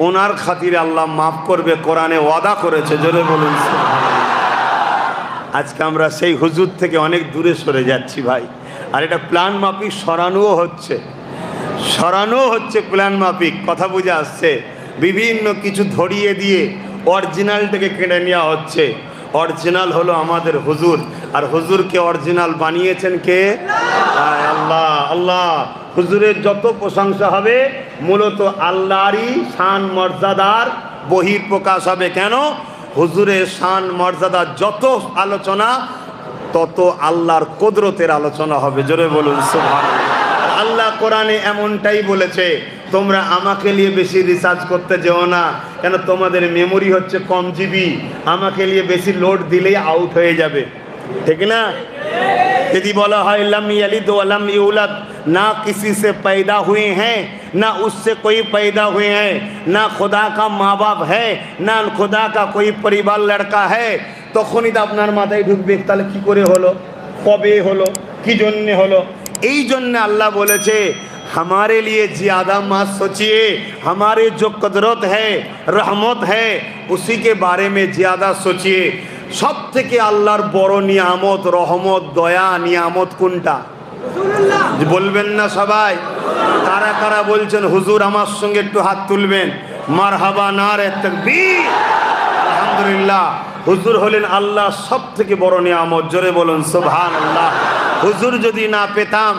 ওনার খাতিরে আল্লাহ মাফ করবে, কোরআনে ওয়াদা করেছে। জোরে বলুন। আজকে আমরা সেই হুজুর থেকে অনেক দূরে সরে যাচ্ছি ভাই, আর এটা প্ল্যান মাফিক সরানোও হচ্ছে প্ল্যান মাফিক। কথা বুঝে আসছে? বিভিন্ন কিছু ধরিয়ে দিয়ে অরিজিনালটাকে কেড়ে নেওয়া হচ্ছে। অরিজিনাল হলো আমাদের হুজুর, আর হুজুরকে অরিজিনাল বানিয়েছেন কে? আল্লাহ। আল্লাহ হুজুরের যত প্রশংসা হবে মূলত আল্লাহরই শান মর্যাদার বহিঃপ্রকাশ হবে। কেন? হুজুরের শান মর্যাদার যত আলোচনা তত আল্লাহর কুদরতের আলোচনা হবে। জোরে বলুন সুবহানাল্লাহ। আল্লাহ কোরআনে এমনটাই বলেছে, তোমরা আমাকে নিয়ে বেশি রিসার্চ করতে যেও না, কেন তোমাদের মেমোরি হচ্ছে কম জিবি। আমাকে নিয়ে বেশি লোড দিলেই আউট হয়ে যাবে, ঠিক না? यदि बोला है लम यलिद वलम यूलद, ना किसी से पैदा हुए हैं ना उससे कोई पैदा हुए हैं, ना खुदा का माँ बाप है ना खुदा का कोई परिवार लड़का है, তখনই তো আপনার মাথায় ঢুকবে তাহলে কি করে হলো, কবে হলো, কি জন্যে হলো। এই জন্য আল্লাহ বলেছে हमारे लिए ज़्यादा मत सोचिए, हमारे जो कुदरत है रहमत है उसी के बारे में ज़्यादा सोचिए। সব থেকে আল্লাহর বড় নিয়ামত, রহমত, দয়া নিয়ামত কোনটা বলবেন না সবাই? কারা কারা বলছেন হুজুর আমার সঙ্গে একটু হাত তুলবেন? মারহাবা, নারে তাকবীর, আলহামদুলিল্লাহ। হুজুর হলেন আল্লাহ সব থেকে বড় নিয়ামত। জোরে বলুন সুবহানাল্লাহ। হুজুর যদি না পেতাম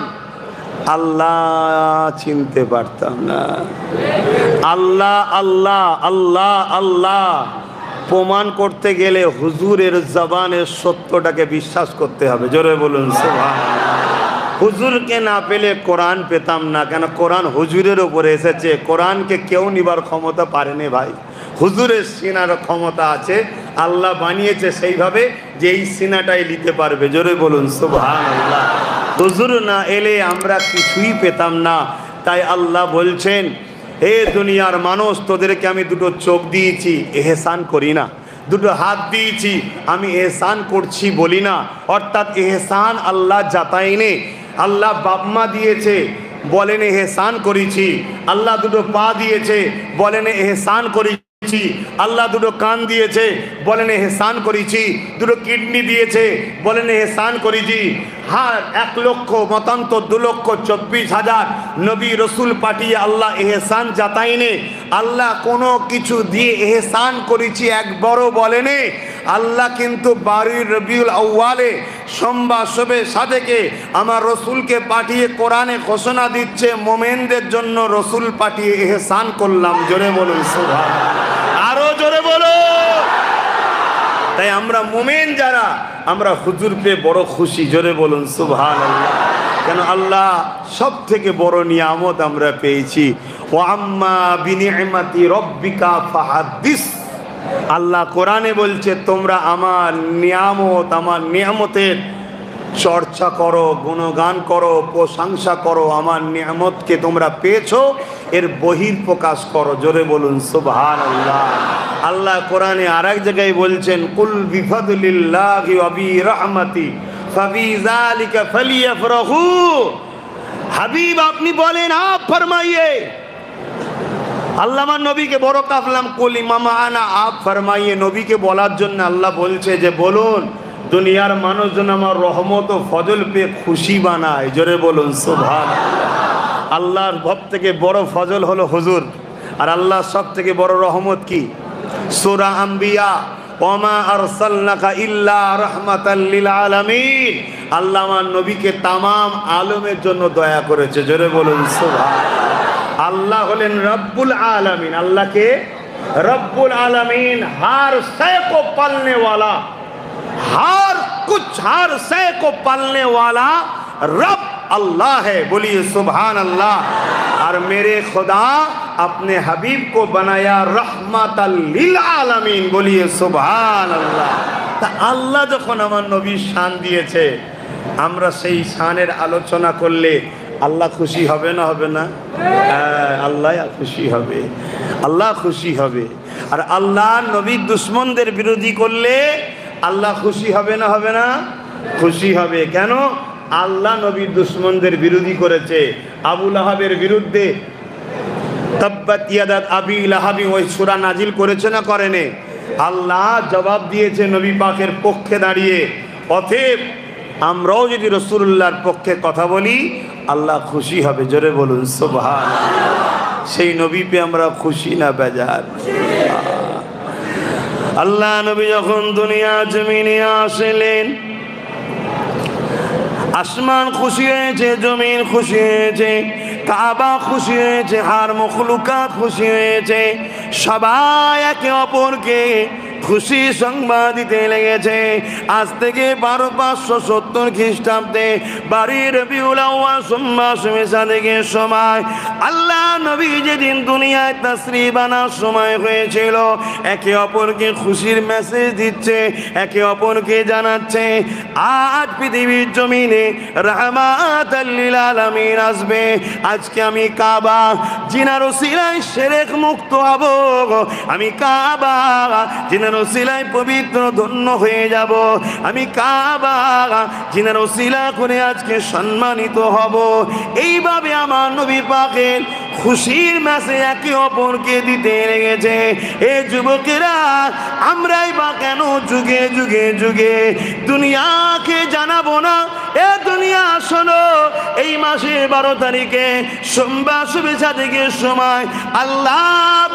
আল্লাহ চিনতে পারতাম না। আল্লাহ আল্লাহ আল্লাহ আল্লাহ প্রমাণ করতে গেলে হুজুরের জবানের সত্যটাকে বিশ্বাস করতে হবে। জোরে বলুন সুবহানাল্লাহ। হুজুরকে না পেলে কোরআন পেতাম না, কেন কোরআন হুজুরের উপরে এসেছে। কোরআনকে কেউ নিবার ক্ষমতা পারেনি ভাই, হুজুরের সিনার ক্ষমতা আছে। আল্লাহ বানিয়েছে সেইভাবে যে এই সিনাটাই নিতে পারবে। জোরে বলুন সুবহানাল্লাহ। হুজুর না এলে আমরা কিছুই পেতাম না। তাই আল্লাহ বলছেন, হে দুনিয়ার মানুষ, তোদেরকে আমি দুটো চোখ দিয়েছি, এহসান করি না। দুটো হাত দিয়েছি, আমি এহসান করছি বলি না। অর্থাৎ এহসান আল্লাহ জাতাইনে। আল্লাহ বাপমা দিয়েছে, বলেন এহসান করেছি। আল্লাহ দুটো পা দিয়েছে, বলেন এহসান করেছি। আল্লাহ দুটো কান দিয়েছে, বলেন এহসান করেছি। দুটো কিডনি দিয়েছে, বলেন এহসান করেছি। হ্যাঁ, 1 লক্ষ মতান্তর 2,24,000 নবী রসুল পাঠিয়ে আল্লাহ এহসান জাতাইনে। আল্লাহ কোনো কিছু দিয়ে এহসান করেছি একবারও বলেনি। আল্লাহ কিন্তু 12 রবিউল আউয়ালে সোমবার শবে সাদেকে আমার রসুলকে পাঠিয়ে কোরআনে ঘোষণা দিচ্ছে, মোমেনদের জন্য রসুল পাঠিয়ে এহসান করলাম। জোরে বলুন সুবহানাল্লাহ, আরো জোরে বলো। তাই আমরা মোমেন যারা, আমরা হুজুর পেয়ে বড় খুশি। জোরে বলুন সুবহানাল্লাহ। কেন? আল্লাহ সব থেকে বড় নিয়ামত আমরা পেয়েছি। ওয়া আম্মা বিনিআমাতি রব্বিকা ফাহাদ্দিস। আল্লাহ কোরআনে বলছে, তোমরা আমার নিয়ামত, আমার নিয়ামতের চর্চা করো, গুণগান করো, প্রশংসা করো। আমার নিয়ামতকে তোমরা পেয়েছো, এর বহিঃপ্রকাশ করো। জোরে বলুন সুবহানাল্লাহ। আল্লাহ কোরআনে আরেক জায়গায় বলছেন, কুল বিফাদলিল্লাহি ওয়া বিরহমাতি ফাবিযালিকা ফালিয়াফরাহু। হাবিব আপনি বলেন, আপ ফরমাইয়ে। আল্লাহ আমার নবীকে বড় কাফলাম, কুলি মামা আনা, আপ ফরমাইয়ে। নবীকে বলার জন্য আল্লাহ বলছে যে বলুন, দুনিয়ার মানুষজন আমার রহমত ও ফজল পেয়ে খুশি বানায়। জোরে বলুন সুবহানাল্লাহ। আল্লাহর সব থেকে বড় ফজল হলো হুজুর, আর আল্লাহর সব থেকে বড় রহমত কি? সূরা আম্বিয়া, ওমা আরসালনাকা ইল্লা রাহমাতাল লিল আলামিন। আল্লাহ আমার নবীকে তামাম আলমের জন্য দয়া করেছে। জোরে বলুন সুবহানাল্লাহ। আল্লাহ হলেন রব্বুল আলামিন। আল্লাহকে রব্বুল आलमीन हर शय को पालने वाला, हर कुछ हर शय को पालने वाला रब अल्लाह है। बोलिए सुभान अल्लाह। और मेरे खुदा अपने हबीब को बनाया रहमतल लिल आलमीन। बोलिए सुभान अल्लाह। ता अल्लाह যখন আমার নবীর শান দিয়েছে, আমরা সেই শানের আলোচনা করলে আল্লাহ খুশি হবে না? হবে না? আল্লাহ খুশি হবে, আল্লাহ খুশি হবে। আর আল্লাহ নবীর দুশ্মনদের বিরোধী করলে আল্লাহ খুশি হবে না? হবে না? খুশি হবে। কেন? আল্লাহ নবীর দুশ্মনদের বিরোধী করেছে। আবু লাহাবের বিরুদ্ধে তাব্বাত ইয়াদা আবি লাহাবি ওই সূরা নাজিল করেছে না করেনি? আল্লাহ জবাব দিয়েছে নবী পাকের পক্ষে দাঁড়িয়ে। অতএব আমরাও যদি রাসূলুল্লাহর পক্ষে কথা বলি আল্লাহ খুশি হবে। জোরে বলুন সুবহানাল্লাহ। সেই নবী পে আমরা খুশি না বেজার? আল্লাহ নবী যখন দুনিয়া জমিনে আসলেন, আসমান খুশি হয়েছে, জমিন খুশি হয়েছে, কাবা খুশি হয়েছে, হার মখলুকাত খুশি হয়েছে। সবাই একে অপরকে খুশি সংবাদ দিতে লেগেছে। আজ থেকে ১২৫৭০ খ্রিস্টাব্দে ১২ রবিউল আউয়াল সোমবার সাদেকের সময় আল্লাহ নবী যেদিন দুনিয়ায় তাশরীফ আনার সময় হয়েছিল, একে অপরকে খুশির মেসেজ দিচ্ছে, একে অপরকে জানাচ্ছে আজ পৃথিবীর জমিনে রাহমাতাল লিল আলামিন আসবে। আজকে আমি কাবা জিনার ওসিলায় শিরক মুক্ত হব, আমি কাবা জিনার ওসিলায় পবিত্র ধন্য হয়ে যাব, আমি কাবা জিনার ওসিলা করে আজকে সম্মানিত হব। এইভাবে আমার নবী পাকের খুশির মেসেজ একে অপরকে দিতে লেগেছে। এ যুবকেরা, আমরাই বা কেন যুগে যুগে যুগে দুনিয়াকে জানাবো না? এ দুনিয়া শোনো, এই মাসের ১২ তারিখে সোমবার শুভেচ্ছা থেকে সময় আল্লাহ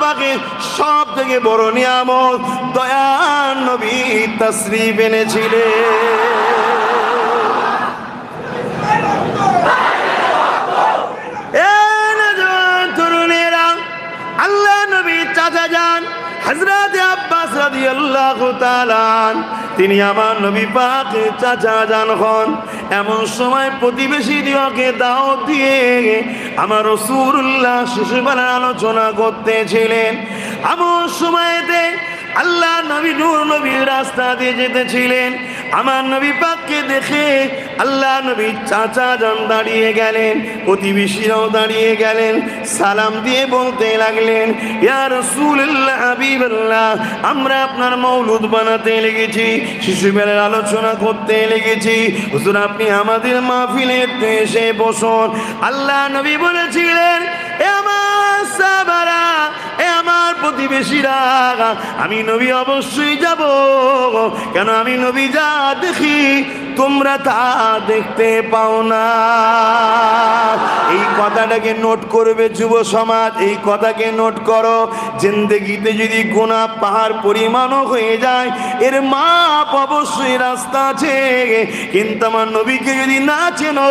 পাকের সব থেকে বড় নিয়ামত দয়ার নবী তাশরীফ এনেছিলেন। আল্লাহ নবী চাচা যান হযরত আব্বাস রাদিয়াল্লাহু তাআলা, তিনি আমার নবী পাকের চাচা যান হন। এমন সময় প্রতিবেশীদেরকে দাওয়াত দিয়ে আমার রাসূলুল্লাহ শিশুবেলার আলোচনা করতেছিলেন। এমন সময়তে আল্লাহ নবী নূর নবীর রাস্তা দিয়ে যেতেছিলেন। আমার নবী পাককে দেখে আল্লাহ নবী চাচা যান দাঁড়িয়ে গেলেন, প্রতিবেশীরাও দাঁড়িয়ে গেলেন, সালাম দিয়ে বলতে লাগলেন, ইয়া রাসূলুল্লাহ হাবিবাল্লাহ, আমরা আপনার মৌলুদ বানাতে লেগেছি, শিশুবেলার আলোচনা করতে লেগেছি, হুজুর আপনি আমাদের মাহফিলে এসে বসুন। আল্লাহ নবী বলেছিলেন, এ আমার সাহাবারা, এ আমার প্রতিবেশীরা, আমি নবী অবশ্যই যাব। কেন? আমি নবী যা দেখি তোমরা তা দেখতে পাও না। এই কথাটাকে নোট করবে যুব সমাজ, এই কথাকে নোট করো। জিন্দেগিতে যদি গুনাহ পাহাড় পরিমাণও হয়ে যায়, এর মাপ অবশ্যই রাস্তা আছে। কিন্তু আমার নবীকে যদি না চেনো,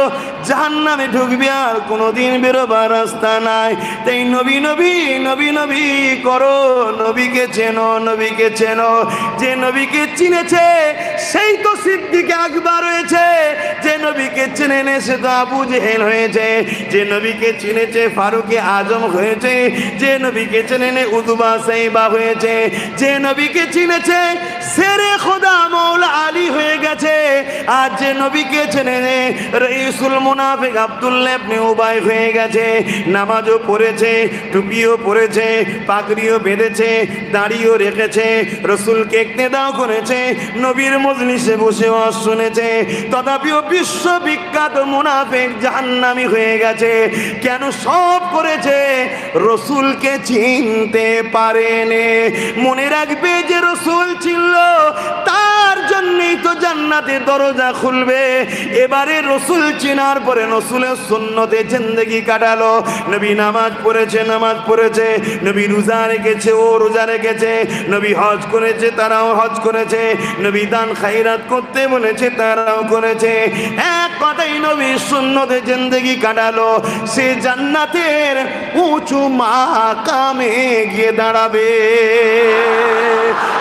জাহান্নামে ঢুকবে, আর কোনোদিন বেরোবার রাস্তা নাই। তাই নবী নবী নবী নবী করো, নবীকে চেনো, নবীকে চেনো। যে নবীকে চিনেছে সেই তো সিদ্দিক আকবর হয়েছে, যে নবীকে চেনে নে সে তো আবু জেহেল হয়েছে, যে নবীকে চিনেছে ফারুকে আজম হয়েছে, যে নবীকে চেনে নে উতবা সাইবা হয়েছে, যে নবীকে চিনেছে শেরে খোদা মৌলা আলী হয়ে গেছে, আর যে নবীকে চেনে নে রাইসুল মুনাফিক আব্দুল্লাহ ইবনে উবাই হয়ে গেছে। নামাজও পড়েছে, টুপিও পরেছে, পাগড়িও বেঁধেছে, দাড়িও রেখেছে, রসুলকে ইক্তেদাও করেছে, নবীর মজলিসে বসে ওয়াজ শুনেছে, তথাপিও বিশ্ববিখ্যাত মুনাফিক জাহান্নামী হয়ে গেছে। কেন? সব করেছে, রসুলকে চিনতে পারেনি। মনে রাখবে, যে রসুল ছিল তার জন্যই তো জান্নাতের দরজা খুলবে। এবারে রসুল চেনার পরে রসুলের সুন্নতে জিন্দেগি কাটালো। নবী নামাজ পড়েছে, নামাজ পড়েছে, নবী রোজা রেখেছে, ও রোজা রেখেছে, নবী হজ করেছে, তারাও হজ করেছে, নবী দান খায়রাত করতে বলেছে, তারাও করেছে। এক কথাই নবী সুন্নতে জিন্দেগি কাটালো। সে জান্নাতের উঁচু মাকামে গিয়ে দাঁড়াবে।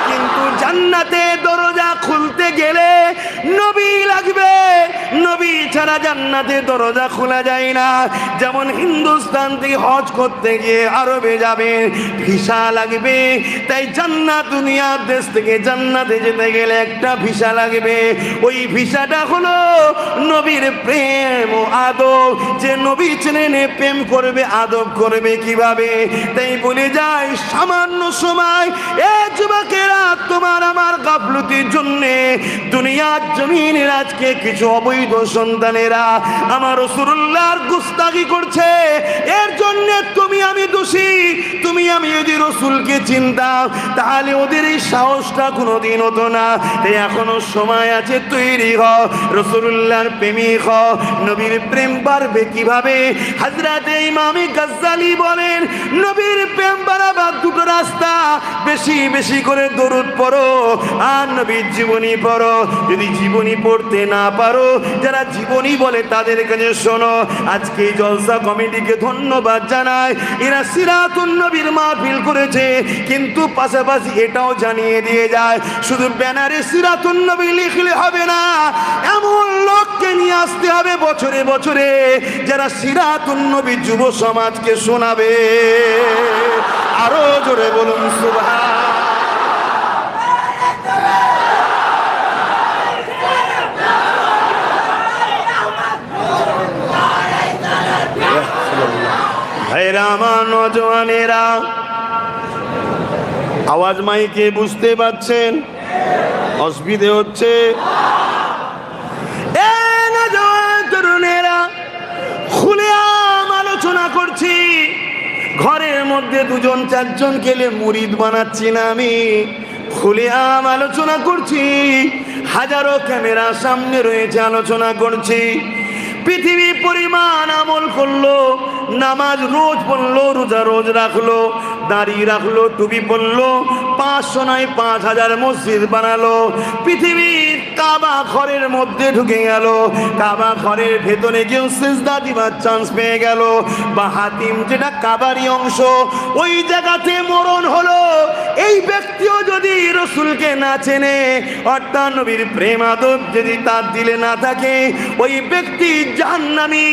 কিন্তু জান্নাতে দরজা খুলতে গেলে নবী লাগবে, নবী ছাড়া জান্নাতে দরজা খোলা যায় না। যেমন হিন্দুস্তান থেকে হজ করতে গিয়ে আরবে যাবেন, ভিসা লাগবে। তাই জান্নাত দুনিয়ার দেশ থেকে জান্নাতে যেতে গেলে একটা ভিসা লাগবে। ওই ভিসাটা হলো নবীর প্রেম ও আদব। যে নবী চেনে প্রেম করবে, আদব করবে কিভাবে? তাই বলে যায়, সামান্য সময় এ যুবকেরা, তোমার আমার গাফলতির জন্যে দুনিয়ার জমিনের আজকে কিছু অবৈধ সন্তানের নজওয়ানেরা আমার রাসূলুল্লাহর গুস্তাখি করছে, এর জন্য তুমি আমি দোষী। তুমি আমি যদি রাসূলকে চিনতাম তাহলে ওদের এই সাহসটা কোনোদিন হতো না। তাই এখনো সময় আছে, তৈরি হও, রাসূলুল্লাহর প্রেমিক হও। নবীর প্রেম বাড়বে কিভাবে? হযরতে ইমাম গাজ্জালী বলেন, নবীর প্রেম বাড়াবার দুটো রাস্তা, বেশি বেশি করে দরুদ পড়ো আর নবীর জীবনী পড়ো। যদি জীবনী পড়তে না পারো, যারা জীবনী বলে তাদের কাছে শোনো। আজকে এই জলসা কমিটিকে ধন্যবাদ জানাই, এরা সিরাতুন নবীর মাহফিল করেছে, কিন্তু পাশাপাশি এটাও জানিয়ে দিয়ে যায় শুধু ব্যানারে সিরাতুন নবী লিখলে হবে না, এমন লোককে নিয়ে আসতে হবে বছরে বছরে যারা সিরাতুন নবী যুব সমাজকে শোনাবে। আরো জোরে বলুন সুবহান। ভাইরা আমার, নজওয়ানেরা, আওয়াজ মাইকে বুঝতে পাচ্ছেন? অসুবিধে হচ্ছে? তরুণেরা, খুলে আলোচনা করছি। ঘরের মধ্যে দুজন চারজন গেলে মুরিদ বানাচ্ছি না আমি, খুলে আলোচনা করছি। হাজারো ক্যামেরা সামনে রয়েছে, আলোচনা করছি। পৃথিবী পরিমাণ আমল করলো, নামাজ রোজ পড়লো, রোজা রোজ রাখলো, দাঁড়িয়ে রাখলো, টুপি পড়লো, 500 নয় 5000 মসজিদ বানালো। পৃথিবীর কাবা ঘরের মধ্যে ঢুকে গেল, কাবা ঘরের ভেতরে গিয়েও সিজদা দিবার চান্স পেয়ে গেল। বা হাতিম যেটা কাবারই অংশ, ওই জায়গাতে মরণ হলো। এই ব্যক্তিও যদি রাসূলকে না চেনে, অর্থাৎ নবীর প্রেম আদব যদি তার দিলে না থাকে, ওই ব্যক্তি জাহান্নামী,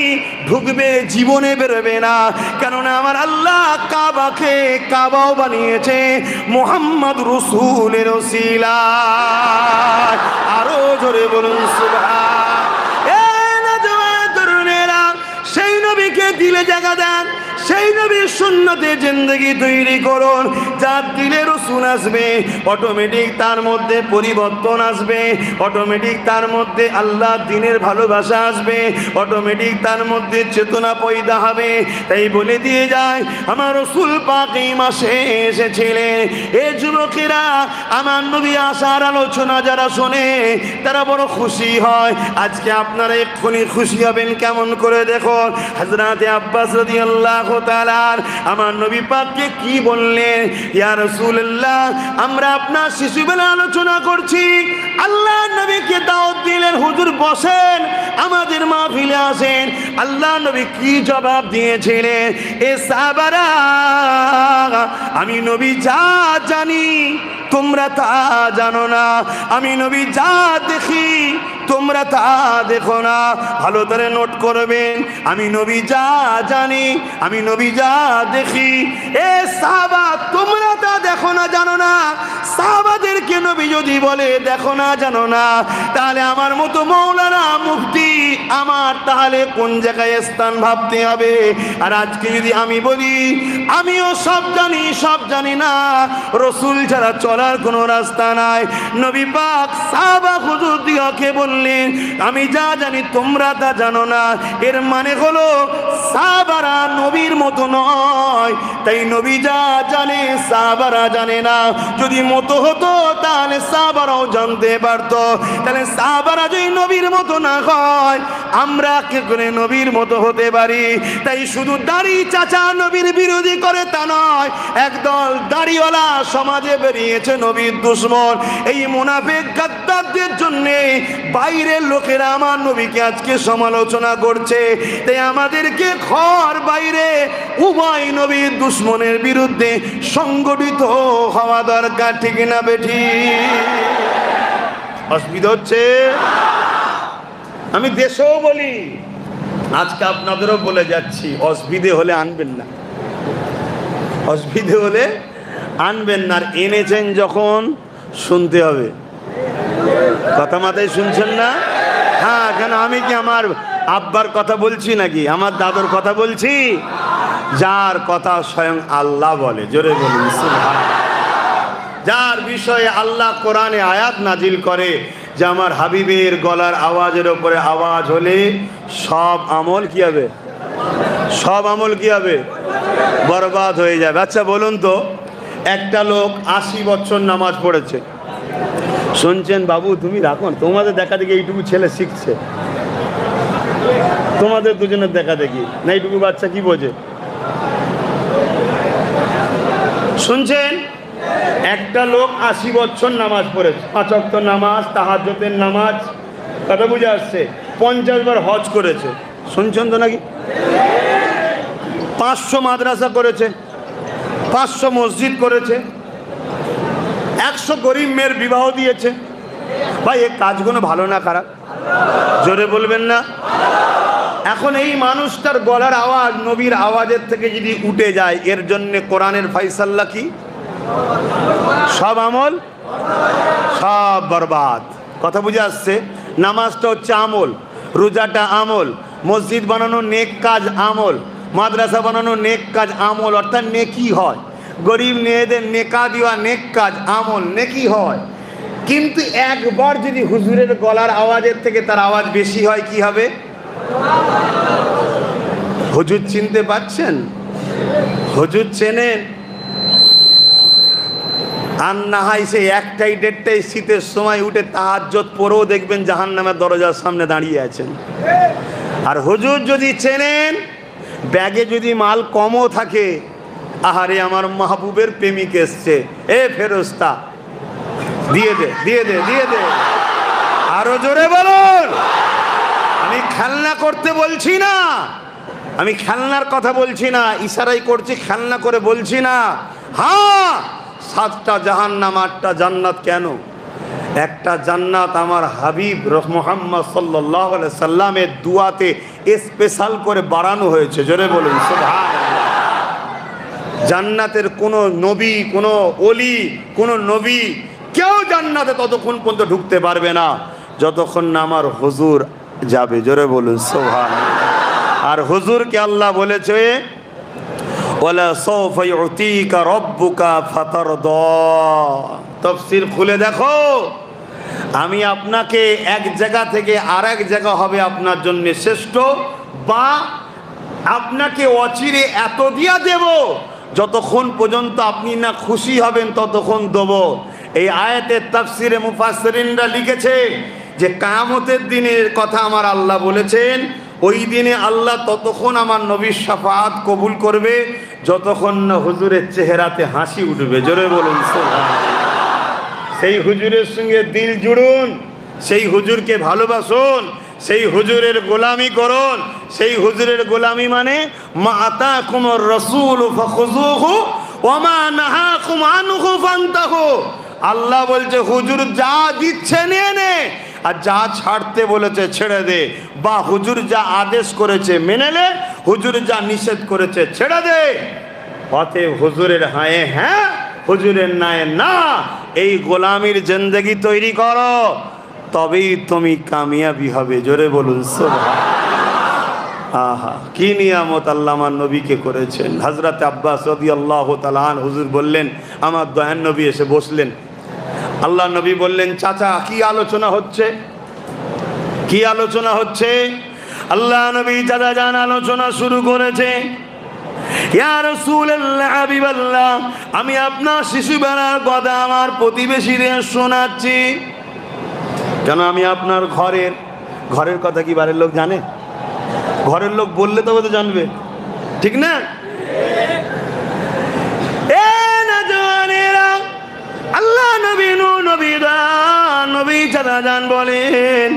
ঢুকবে, জীবনে বেরোবে না। কেননা আমার আল্লাহ কাবাকে কাবাও বানিয়েছে মুহাম্মদ রাসূলের ওসিলা। আরো জোরে বলুন সুবহান। এ নওজওয়ান তরুণেরা, সেই নবীকে দিলে জায়গা দেন, সেই নবীর সুন্নতে জিন্দেগি তৈরি করুন। যার দিলে রাসূল আসবে, অটোমেটিক তার মধ্যে পরিবর্তন আসবে, অটোমেটিক তার মধ্যে আল্লাহ দিনের ভালোবাসা আসবে, অটোমেটিক তার মধ্যে চেতনা পয়দা হবে। তাই বলে দিয়ে যায়, আমার রাসূল পাক এই মাসে এসেছিলেন। এ যুবকেরা, আমার নবী আসার আলোচনা যারা শোনে তারা বড় খুশি হয়। আজকে আপনারা এক্ষুনি খুশি হবেন, কেমন করে দেখুন। হযরতে আব্বাস রাদিয়াল্লাহু তাআলা আমার নবী পাককে কি বললেন, ইয়া রাসূলুল্লাহ, আমরা আপনার শিশুবেলা আলোচনা করছি, আল্লাহ নবীকে দাওয়াত দিলেন, হুজুর বসেন, আমাদের মাহফিলে আসেন। আল্লাহ নবী কি জবাব দিয়েছিলেন? এ সাহাবারা, আমি নবী যা জানি তোমরা তা জানো না, আমি নবী যা দেখি তোমরা তা দেখো না। ভালো করে নোট করবেন, আমি নবী যা জানি, আমি নবী যা দেখি। এ সাহাবা, তোমরা তা দেখো না, জানো না। সাহাবাদেরকে নবী যদি বলে দেখো না, জানো না, তাহলে আমার মতো মৌলানা মুফতি আমার তাহলে কোন জায়গায় স্থান ভাবতে হবে? আর আজকে যদি আমি বলি আমিও সব জানি, সব জানি না, রাসূল ছাড়া চলার কোনো রাস্তা নাই। নবী পাক সাহাবা হুজুরদিগকে বললেন, আমি যা জানি তোমরা তা জানো না। এর মানে হলো সাহাবারা নবীর মতো নয়, তাই নবী যা জানে সাহাবারা জানে না। যদি মতো হতো তাহলে সাহাবারাও জানতে পারতো। তাহলে সাহাবারা যদি নবীর মতো না হয়, আমরা কে করে নবীর মতো হতে পারি? তাই শুধু দাড়ি চাচা নবীর বিরোধী করে তা নয়, একদল দাড়িওয়ালা সমাজে বেরিয়েছে নবীর দুশমন। এই মুনাফিক গাদ্দারদের জন্য বাইরের লোকেরা আমার নবীকে আজকে সমালোচনা করছে। তাই আমাদেরকে ঘর বাইরে উভয় নবীর দুশমনের বিরুদ্ধে সংগঠিত হওয়া দরকার, ঠিক না বেঠি? অসুবিধা হচ্ছে? আমি দেশেও বলি, আজকে আপনাদেরও বলে যাচ্ছি, অসুবিধে হলে আনবেন না, অসুবিধে হলে আনবেন না। আর এনেছেন যখন শুনতে হবে। কথা মাথায় শুনছেন না? হ্যাঁ, কেন আমি কি আমার আব্বার কথা বলছি নাকি আমার দাদুর কথা বলছি? যার কথা স্বয়ং আল্লাহ বলে, জোরে বলুন সুবহানাল্লাহ। যার বিষয়ে আল্লাহ কোরআনে আয়াত নাজিল করে, যে আমার হাবিবের গলার আওয়াজের ওপরে আওয়াজ হলে সব আমল কি হবে? সব আমল কি হবে? বরবাদ হয়ে যাবে। আচ্ছা বলুন তো, একটা লোক 80 বছর নামাজ পড়েছে, শুনছেন বাবু তুমি রাখো, তোমাদের দেখা দেখি এইটুকু ছেলে শিখছে, তোমাদের দুজনের দেখা দেখি না, এইটুকু বাচ্চা কি বোঝে? শুনছেন, একটা লোক 80 বছর নামাজ পড়েছে, 5 ওয়াক্ত নামাজ, তাহাজ্জুদের নামাজ, কথা বুঝে আসছে, 50 বার হজ করেছে, শুনছেন তো নাকি? 500 মাদ্রাসা করেছে, 500 মসজিদ করেছে, 100 গরিব মেয়ের বিবাহ দিয়েছে। ভাই এই কাজগুলো ভালো না খারাপ? জোরে বলবেন না? এখন এই মানুষটার গলার আওয়াজ নবীর আওয়াজের থেকে যদি উঠে যায়, এর জন্য কোরআনের ফায়সালা কি? সব আমল সব বরবাদ। কথা বুঝে আসছে? নামাজটা হচ্ছে আমল, রোজাটা আমল, মসজিদ বানানো নেক কাজ আমল, মাদ্রাসা বানানো নেক কাজ আমল, অর্থাৎ নেকি হয়। গরিব মেয়েদের নেকা দেওয়া নেক কাজ আমল, নেকি হয়। কিন্তু একবার যদি হুজুরের গলার আওয়াজের থেকে তার আওয়াজ বেশি হয়, কি হবে? হুজুর চিনতে পারছেন? হুজুর চেনেন? আর না হয় সে 1টায় 1:30টায় শীতের সময় উঠে তাহাজ্জুদ পড়েও দেখবেন জাহান্নামের দরজার সামনে দাঁড়িয়ে আছেন। আর হুজুর যদি চেনেন, ব্যাগে যদি মাল কমও থাকে, আহারে আমার মাহবুবের প্রেমিক এসছে, এ ফেরেশতা দিয়ে দে দিয়ে দে দিয়ে দে, আরো জোরে বলুন। আমি খেলনা করতে বলছি না, আমি খেলনার কথা বলছি না, ইশারাই করছি, খেলনা করে বলছি না। হ্যাঁ, 7টা জাহান্নাম 8টা জান্নাত। কেন? একটা জান্নাত আমার হাবিব মুহাম্মদ সাল্লাল্লাহু আলাইহি সাল্লামের দুয়াতে স্পেশাল করে বাড়ানো হয়েছে। জোরে বলুন সুবহানাল্লাহ। জান্নাতের কোনো নবী, কোনো ওলি, কোনো নবী কেউ জান্নাতে ততক্ষণ পর্যন্ত ঢুকতে পারবে না যতক্ষণ না আমার হুজুর যাবে। জোরে বলুন সুবহানাল্লাহ। আর হুজুরকে আল্লাহ বলেছে, ওয়ালা সাওফা ইউতিকা রাব্বুকা ফাতারদা। তাফসীর খুলে দেখো, আমি আপনাকে এক জায়গা থেকে আরেক জায়গা হবে আপনার জন্য শ্রেষ্ঠ, বা আপনাকে অচিরে এত দিয়া দেব যতক্ষণ পর্যন্ত আপনি না খুশি হবেন ততক্ষণ দেব। এই আয়াতের তাফসীরে মুফাসসিরিনরা লিখেছে যে কিয়ামতের দিনের কথা আমার আল্লাহ বলেছেন, ওই দিনে আল্লাহ ততক্ষণ আমার নবীর শাফাআত কবুল করবে যতক্ষণ না হুজুরের চেহারাতে হাসি উঠবে। জোরে বলুন সুবহানাল্লাহ। সেই হুজুরের সঙ্গে দিল জুড়ুন, সেই হুজুরকে ভালোবাসুন, সেই হুজুরের গোলামি করুন। সেই হুজুরের গোলামি মানে মা আতাকুমুর রাসূলু ফাখুযুহু ওয়া মা নাহাকুম আনহু ফান্তাহু। আল্লাহ বলছে হুজুর যা দিচ্ছে নিয়ে নে, আর যা ছাড়তে বলেছে ছেড়ে দে, বা হুজুর যা আদেশ করেছে মেনে নে, হুজুর যা নিষেধ করেছে ছেড়ে দে। অতএব হুজুরের হায়ে হ্যাঁ, হুজুরের নায়ে না, এই গোলামির জিন্দেগি তৈরি করো, তবেই তুমি কামিয়াবি হবে। জোরে বলুন সুবহানাল্লাহ। আহা, কি নিয়ামত আল্লাহ আমার নবীকে করেছেন। হযরত আব্বাস রাদিয়াল্লাহু তাআলা আনহু হুজুর বললেন, আমার দয়ার নবী এসে বসলেন। আল্লাহ নবী বললেন, চাচা কি আলোচনা হচ্ছে? কি আলোচনা হচ্ছে? আল্লাহ নবী চাচা জান আলোচনা শুরু করেছে। ইয়া রাসূলুল্লাহ, হাবিবাল্লাহ, আমি আপনার শিশুবেলার কথা আমার প্রতিবেশীদের শোনাচ্ছি। কেন? আমি আপনার ঘরের কথা কি বাড়ির লোক জানে? ঘরের লোক বললে তবে তো জানবে, ঠিক না? আল্লাহ নবী চাচা জান বলেন,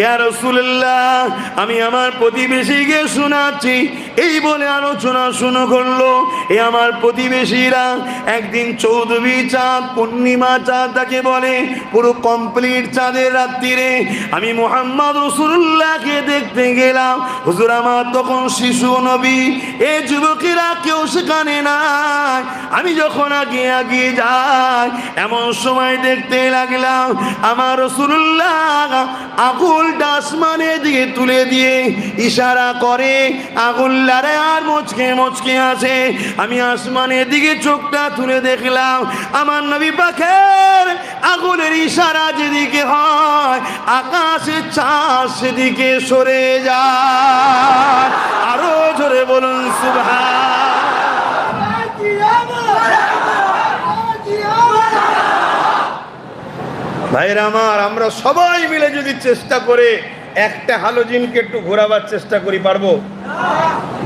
ইয়া রাসূলুল্লাহ, আমি আমার প্রতিবেশীকে শোনাচ্ছি। এই বলে আলোচনা শুরু করলো। এ আমার প্রতিবেশীরা একদিন চৌদ্দবী চাঁদ, পূর্ণিমা চাঁদ তাকে বলে, পুরো কমপ্লিট চাঁদের রাত্রিরে আমি মুহাম্মদ রাসূলুল্লাহকে দেখতে গেলাম। হুজুর আমার তখন শিশু নবী, এ যুবকেরা কেউ সেখানে নাই। আমি যখন আগিয়ে যাই, এমন সময় দেখতে লাগলাম আমার রাসূলুল্লাহ আগুনটা আসমানের দিকে তুলে দিয়ে ইশারা করে, আগুন আগুল্লারে আর মুচকে মুচকে আছে। আমি আসমানের দিকে চোখটা তুলে দেখলাম আমার নবী পাকের আগুনের ইশারা যেদিকে হয় আকাশের চাঁদ সেদিকে সরে যায়। আরো জোরে বলুন সুবহান। ভাইরা আমার, আমরা সবাই মিলে যদি চেষ্টা করে একটা হালোজিনকে একটু ঘোরাবার চেষ্টা করি, পারবো?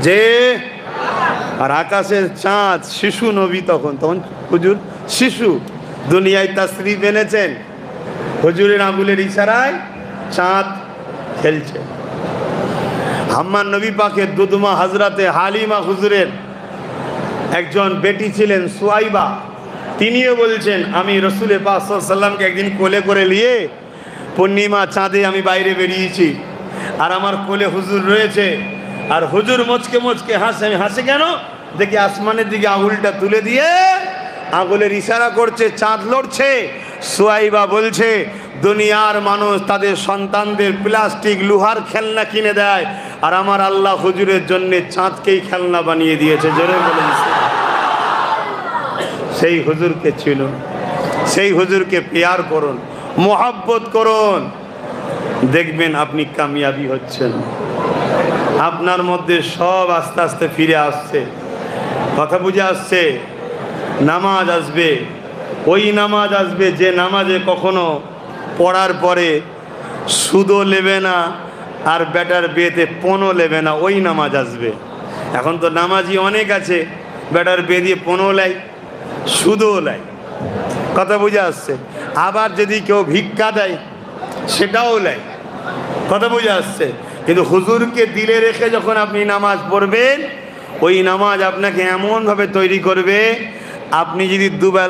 যে আর আকাশের চাঁদ, শিশু নবী তখন হুজুর শিশু, দুনিয়ায় তাশরীফ এনেছেন, হুজুরের আঙ্গুলের ইশারায় চাঁদ খেলছে। আমার নবী পাকের দুধমা হযরতে হালিমা হুজুরের একজন বেটি ছিলেন সুয়াইবা, তিনিও বলছেন আমি রসুল পাক সাল্লাল্লাহু আলাইহি ওয়াসাল্লামকে একদিন কোলে করে নিয়ে পূর্ণিমা চাঁদে আমি বাইরে বেরিয়েছি, আর আমার কোলে হুজুর রয়েছে, আর হুজুর মুচকে মুচকে হাসে। আমি হাসি কেন? দেখি আসমানের দিকে আঙুলটা তুলে দিয়ে আঙুলের ইশারা করছে, চাঁদ লড়ছে। সুয়াইবা বলছে দুনিয়ার মানুষ তাদের সন্তানদের প্লাস্টিক লোহার খেলনা কিনে দেয়, আর আমার আল্লাহ হুজুরের জন্য চাঁদকেই খেলনা বানিয়ে দিয়েছে। জোরে বলেন। সেই হুজুরকে চিনুন, সেই হুজুরকে পেয়ার করুন, মোহাব্বত করুন, দেখবেন আপনি কামিয়াবি হচ্ছেন। আপনার মধ্যে সব আস্তে আস্তে ফিরে আসছে। কথা বুঝে আসছে? নামাজ আসবে, ওই নামাজ আসবে যে নামাজে কখনো পড়ার পরে সুদও নেবে না আর বেটার বিয়েতে পণও নেবে না, ওই নামাজ আসবে। এখন তো নামাজি অনেক আছে, বেটার বিয়ে দিয়ে পণও নেয়, সুদও নেয়। কথা বুঝে আসছে? আবার যদি কেউ ভিক্ষা দেয় সেটাও নেয়। কথা বুঝে আসছে? কিন্তু হুজুরকে দিলে রেখে যখন আপনি নামাজ পড়বেন, ওই নামাজ আপনাকে এমনভাবে তৈরি করবে, আপনি যদি দুবেলা